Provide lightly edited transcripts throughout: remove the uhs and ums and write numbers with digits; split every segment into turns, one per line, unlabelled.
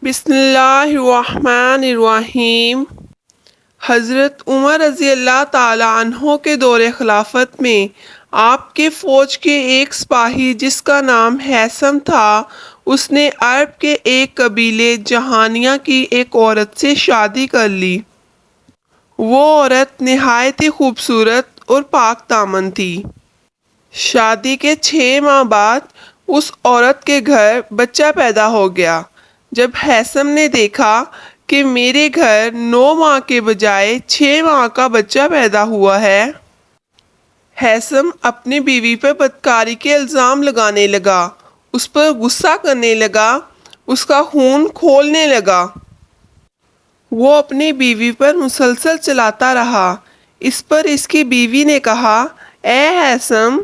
بسم اللہ الرحمن الرحیم۔ حضرت عمر رضی اللہ تعالیٰ عنہ کے دور خلافت میں آپ کے فوج کے ایک سپاہی جس کا نام ہیثم تھا، اس نے عرب کے ایک قبیلے جہانیہ کی ایک عورت سے شادی کر لی۔ وہ عورت نہایت ہی خوبصورت اور پاک دامن تھی۔ شادی کے 6 ماہ بعد اس عورت کے گھر بچہ پیدا ہو گیا۔ جب ہیثم نے دیکھا کہ میرے گھر 9 ماہ کے بجائے 6 ماہ کا بچہ پیدا ہوا ہے، ہیثم اپنی بیوی پر بدکاری کے الزام لگانے لگا، اس پر غصہ کرنے لگا، اس کا خون کھولنے لگا۔ وہ اپنی بیوی پر مسلسل چلاتا رہا۔ اس پر اس کی بیوی نے کہا، اے ہیثم،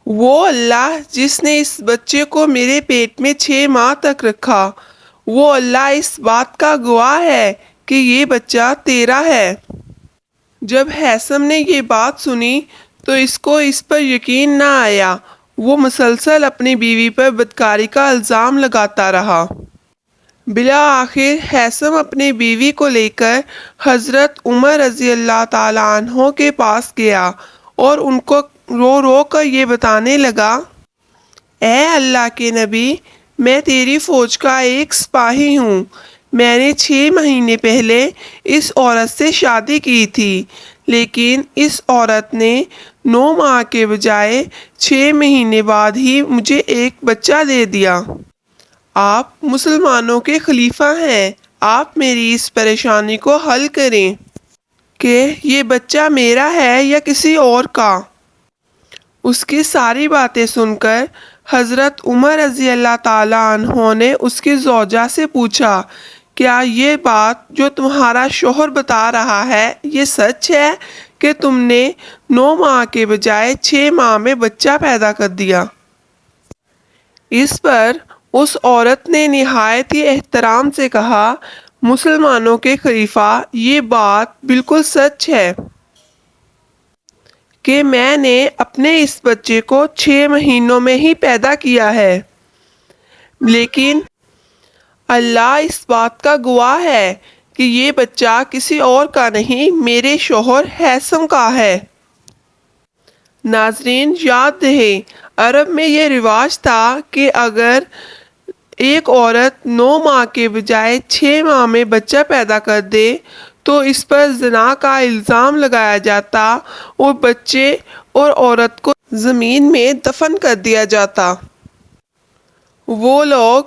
وہ اللہ جس نے اس بچے کو میرے پیٹ میں 6 ماہ تک رکھا، وہ اللہ اس بات کا گواہ ہے کہ یہ بچہ تیرا ہے۔ جب ہیثم نے یہ بات سنی تو اس کو اس پر یقین نہ آیا۔ وہ مسلسل اپنی بیوی پر بدکاری کا الزام لگاتا رہا۔ بالآخر ہیثم اپنی بیوی کو لے کر حضرت عمر رضی اللہ تعالیٰ عنہ کے پاس گیا اور ان کو رو رو کر یہ بتانے لگا، اے اللہ کے نبی، میں تیری فوج کا ایک سپاہی ہوں۔ میں نے 6 مہینے پہلے اس عورت سے شادی کی تھی، لیکن اس عورت نے 9 ماہ کے بجائے 6 مہینے بعد ہی مجھے ایک بچہ دے دیا۔ آپ مسلمانوں کے خلیفہ ہیں، آپ میری اس پریشانی کو حل کریں کہ یہ بچہ میرا ہے یا کسی اور کا۔ اس کی ساری باتیں سن کر حضرت عمر رضی اللہ تعالیٰ عنہ نے اس کی زوجہ سے پوچھا، کیا یہ بات جو تمہارا شوہر بتا رہا ہے یہ سچ ہے کہ تم نے 9 ماہ کے بجائے 6 ماہ میں بچہ پیدا کر دیا؟ اس پر اس عورت نے نہایت ہی احترام سے کہا، مسلمانوں کے خلیفہ، یہ بات بالکل سچ ہے کہ میں نے اپنے اس بچے کو 6 مہینوں میں ہی پیدا کیا ہے، لیکن اللہ اس بات کا گواہ ہے کہ یہ بچہ کسی اور کا نہیں، میرے شوہر ہیثم کا ہے۔ ناظرین، یاد رہے، عرب میں یہ رواج تھا کہ اگر ایک عورت 9 ماہ کے بجائے 6 ماہ میں بچہ پیدا کر دے تو اس پر زنا کا الزام لگایا جاتا اور بچے اور عورت کو زمین میں دفن کر دیا جاتا۔ وہ لوگ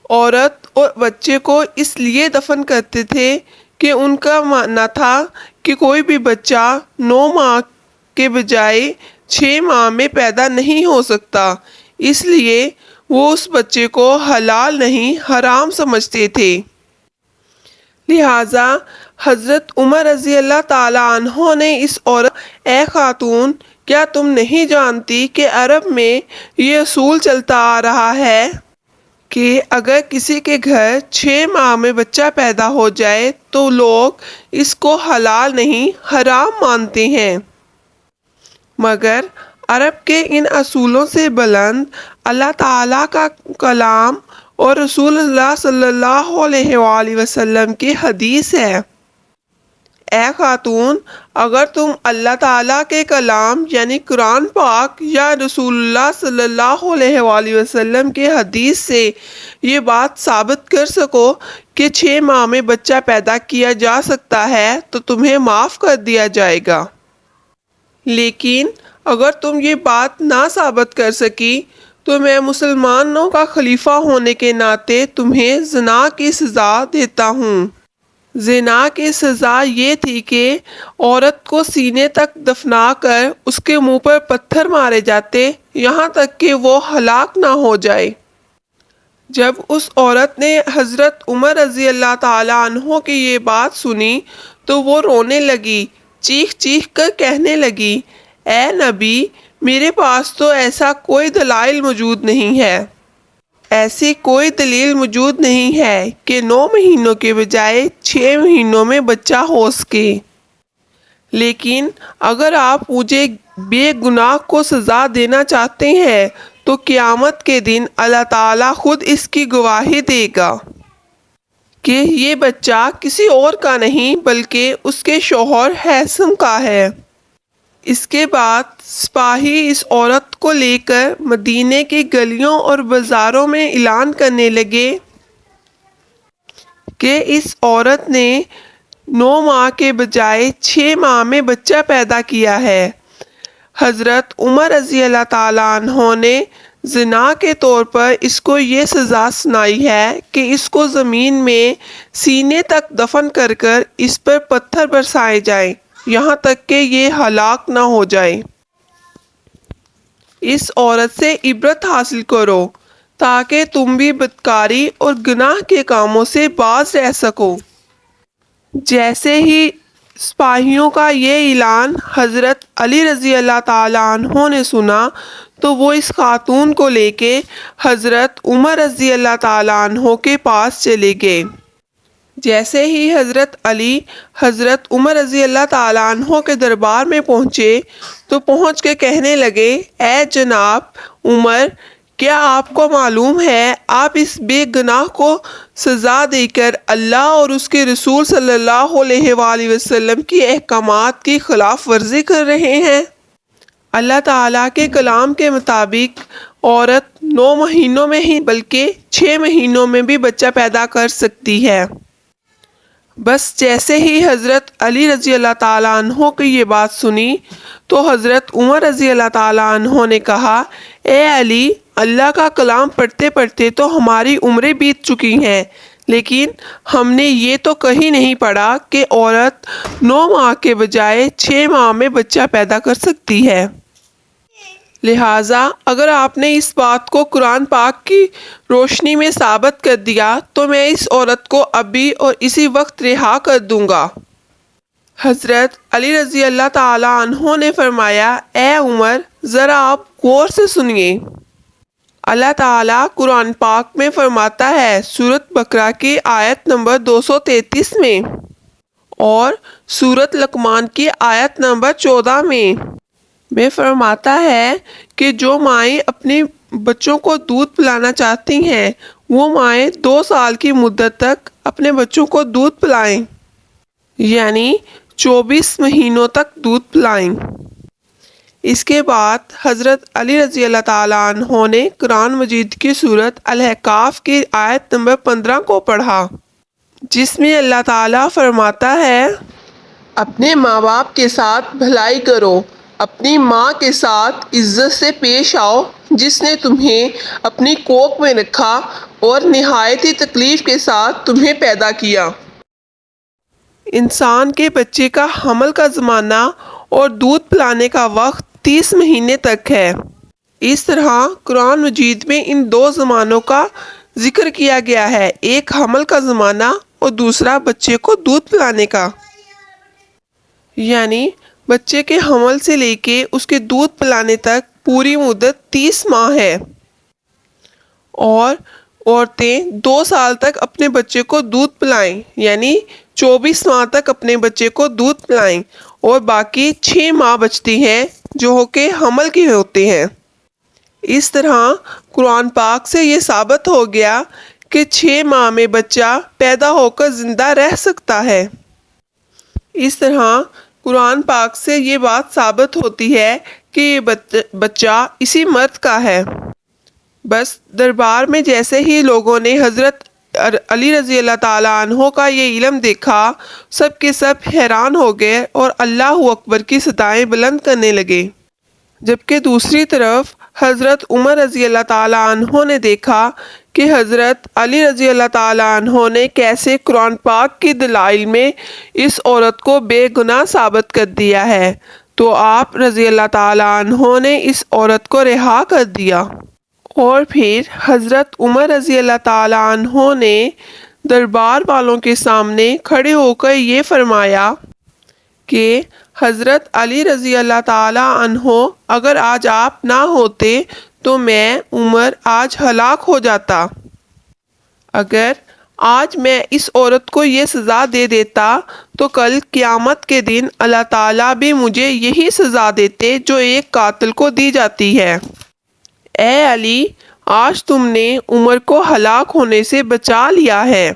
عورت اور بچے کو اس لیے دفن کرتے تھے کہ ان کا ماننا تھا کہ کوئی بھی بچہ 9 ماہ کے بجائے 6 ماہ میں پیدا نہیں ہو سکتا، اس لیے وہ اس بچے کو حلال نہیں حرام سمجھتے تھے۔ لہٰذا حضرت عمر رضی اللہ تعالیٰ عنہ نے اس عورت، اے خاتون، کیا تم نہیں جانتی کہ عرب میں یہ اصول چلتا آ رہا ہے کہ اگر کسی کے گھر 6 ماہ میں بچہ پیدا ہو جائے تو لوگ اس کو حلال نہیں حرام مانتے ہیں؟ مگر عرب کے ان اصولوں سے بلند اللہ تعالیٰ کا کلام اور رسول اللہ صلی اللہ علیہ وآلہ وسلم کی حدیث ہے۔ اے خاتون، اگر تم اللہ تعالیٰ کے کلام یعنی قرآن پاک یا رسول اللہ صلی اللہ علیہ وآلہ وسلم کی حدیث سے یہ بات ثابت کر سکو کہ 6 ماہ میں بچہ پیدا کیا جا سکتا ہے تو تمہیں معاف کر دیا جائے گا، لیکن اگر تم یہ بات نہ ثابت کر سکی تو میں مسلمانوں کا خلیفہ ہونے کے ناطے تمہیں زنا کی سزا دیتا ہوں۔ زنا کی سزا یہ تھی کہ عورت کو سینے تک دفنا کر اس کے منہ پر پتھر مارے جاتے یہاں تک کہ وہ ہلاک نہ ہو جائے۔ جب اس عورت نے حضرت عمر رضی اللہ تعالیٰ عنہ کی یہ بات سنی تو وہ رونے لگی، چیخ چیخ کر کہنے لگی، اے نبی، میرے پاس تو ایسا کوئی دلائل موجود نہیں ہے، ایسی کوئی دلیل موجود نہیں ہے کہ 9 مہینوں کے بجائے 6 مہینوں میں بچہ ہو سکے، لیکن اگر آپ مجھے بے گناہ کو سزا دینا چاہتے ہیں تو قیامت کے دن اللہ تعالیٰ خود اس کی گواہی دے گا۔ کہ یہ بچہ کسی اور کا نہیں بلکہ اس کے شوہر ہیثم کا ہے۔ اس کے بعد سپاہی اس عورت کو لے کر مدینے کی گلیوں اور بازاروں میں اعلان کرنے لگے کہ اس عورت نے 9 ماہ کے بجائے 6 ماہ میں بچہ پیدا کیا ہے۔ حضرت عمر رضی اللہ تعالیٰ عنہ نے زنا کے طور پر اس کو یہ سزا سنائی ہے کہ اس کو زمین میں سینے تک دفن کر کر اس پر پتھر برسائے جائیں یہاں تک کہ یہ ہلاک نہ ہو جائے۔ اس عورت سے عبرت حاصل کرو تاکہ تم بھی بدکاری اور گناہ کے کاموں سے باز رہ سکو۔ جیسے ہی سپاہیوں کا یہ اعلان حضرت علی رضی اللہ تعالیٰ عنہ نے سنا تو وہ اس خاتون کو لے کے حضرت عمر رضی اللہ تعالیٰ عنہ کے پاس چلے گئے۔ جیسے ہی حضرت علی حضرت عمر رضی اللہ تعالیٰ عنہ کے دربار میں پہنچے تو پہنچ کے کہنے لگے، اے جناب عمر، کیا آپ کو معلوم ہے آپ اس بے گناہ کو سزا دے کر اللہ اور اس کے رسول صلی اللہ علیہ وآلہ وسلم کی احکامات کی خلاف ورزی کر رہے ہیں؟ اللہ تعالیٰ کے کلام کے مطابق عورت 9 مہینوں میں ہی بلکہ 6 مہینوں میں بھی بچہ پیدا کر سکتی ہے۔ بس جیسے ہی حضرت علی رضی اللہ تعالیٰ عنہ کی یہ بات سنی تو حضرت عمر رضی اللہ تعالیٰ عنہ نے کہا، اے علی، اللہ کا کلام پڑھتے پڑھتے تو ہماری عمریں بیت چکی ہیں، لیکن ہم نے یہ تو کہیں نہیں پڑھا کہ عورت 9 ماہ کے بجائے 6 ماہ میں بچہ پیدا کر سکتی ہے۔ لہٰذا اگر آپ نے اس بات کو قرآن پاک کی روشنی میں ثابت کر دیا تو میں اس عورت کو ابھی اور اسی وقت رہا کر دوں گا۔ حضرت علی رضی اللہ تعالیٰ عنہ نے فرمایا، اے عمر، ذرا آپ غور سے سنیے۔ اللہ تعالیٰ قرآن پاک میں فرماتا ہے سورۃ بقرہ کی آیت نمبر 233 میں اور سورۃ لقمان کی آیت نمبر 14 میں فرماتا ہے کہ جو مائیں اپنے بچوں کو دودھ پلانا چاہتی ہیں وہ مائیں 2 سال کی مدت تک اپنے بچوں کو دودھ پلائیں، یعنی 24 مہینوں تک دودھ پلائیں۔ اس کے بعد حضرت علی رضی اللہ تعالیٰ عنہ نے قرآن مجید کی سورۃ الاحقاف کی آیت نمبر 15 کو پڑھا، جس میں اللہ تعالیٰ فرماتا ہے، اپنے ماں باپ کے ساتھ بھلائی کرو، اپنی ماں کے ساتھ عزت سے پیش آؤ جس نے تمہیں اپنی کوکھ میں رکھا اور نہایت ہی تکلیف کے ساتھ تمہیں پیدا کیا۔ انسان کے بچے کا حمل کا زمانہ اور دودھ پلانے کا وقت 30 مہینے تک ہے۔ اس طرح قرآن مجید میں ان 2 زمانوں کا ذکر کیا گیا ہے، ایک حمل کا زمانہ اور دوسرا بچے کو دودھ پلانے کا، یعنی بچے کے حمل سے لے کے اس کے دودھ پلانے تک پوری مدت 30 ماہ ہے، اور عورتیں 2 سال تک اپنے بچے کو دودھ پلائیں، یعنی 24 ماہ تک اپنے بچے کو دودھ پلائیں، اور باقی 6 ماہ بچتی ہیں جو کہ حمل کی ہوتے ہیں۔ اس طرح قرآن پاک سے یہ ثابت ہو گیا کہ 6 ماہ میں بچہ پیدا ہو کر زندہ رہ سکتا ہے۔ اس طرح قرآن پاک سے یہ بات ثابت ہوتی ہے کہ یہ بچہ اسی مرد کا ہے۔ بس دربار میں جیسے ہی لوگوں نے حضرت علی رضی اللہ تعالیٰ عنہ کا یہ علم دیکھا، سب کے سب حیران ہو گئے اور اللہ اکبر کی صدائیں بلند کرنے لگے، جبکہ دوسری طرف حضرت عمر رضی اللہ تعالیٰ عنہ نے دیکھا کہ حضرت علی رضی اللہ تعالیٰ عنہ نے کیسے قرآن پاک کی دلائل میں اس عورت کو بے گناہ ثابت کر دیا ہے، تو آپ رضی اللہ تعالیٰ عنہ نے اس عورت کو رہا کر دیا۔ اور پھر حضرت عمر رضی اللہ تعالیٰ عنہ نے دربار والوں کے سامنے کھڑے ہو کر یہ فرمایا کہ حضرت علی رضی اللہ تعالیٰ عنہ اگر آج آپ نہ ہوتے تو میں عمر آج ہلاک ہو جاتا۔ اگر آج میں اس عورت کو یہ سزا دے دیتا تو کل قیامت کے دن اللہ تعالیٰ بھی مجھے یہی سزا دیتے جو ایک قاتل کو دی جاتی ہے۔ اے علی، آج تم نے عمر کو ہلاک ہونے سے بچا لیا ہے۔